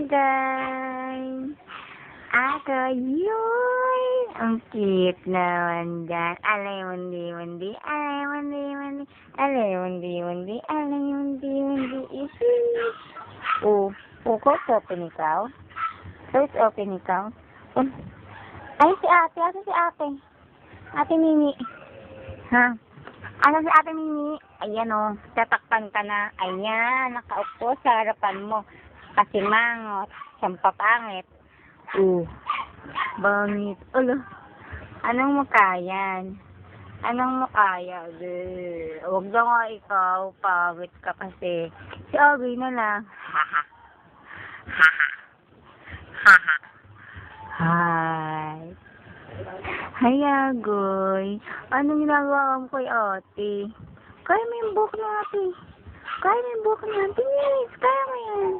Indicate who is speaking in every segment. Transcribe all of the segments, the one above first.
Speaker 1: guys. Ako yun. Ang cute naman dyan. Alay, mundi. Alay, mundi. Alay, mundi. Alay, mundi. Isi. Oh, close open ikaw. Close open ikaw. Ay, si ate. Ate si ate. Ate Mimi. Ha? Ano si ate Mimi? Ayan o. Tatakpan ka na. Ayan. Nakaupo sa harapan mo. Kasi mangot. Siyang papangit. Bangit. Ulo. Anong mukha yan? Anong mukha yan? Huwag na nga ikaw. Pangit ka kasi. Si Abby na lang. Haha. Hi. Hi, Agoy. Anong ginagawa mo kay ate? Kaya mo yung buhok niya, ate. Kaya mo yung buhok niya. Bilis. Kaya mo yan.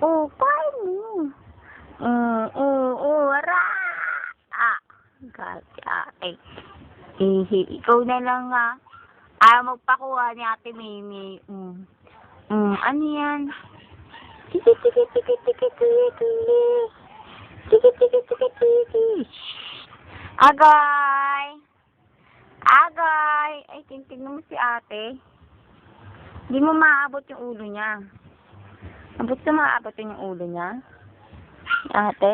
Speaker 1: Oh, kaya mo. Ara! Gati ate. Ikaw na lang nga. Ayaw magpakuha ni ate Mimi. Ano yan? Tiki. Agay! Ay, tingnan mo si ate. Hindi mo maabot yung ulo niya. Maabot yung ulo niya. Si ate?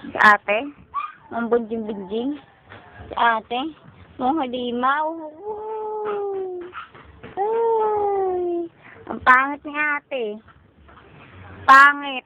Speaker 1: Si ate? Ang bunjing-bunjing? Si ate? Mga halimaw? Ay! Ang pangit ni ate. Pangit.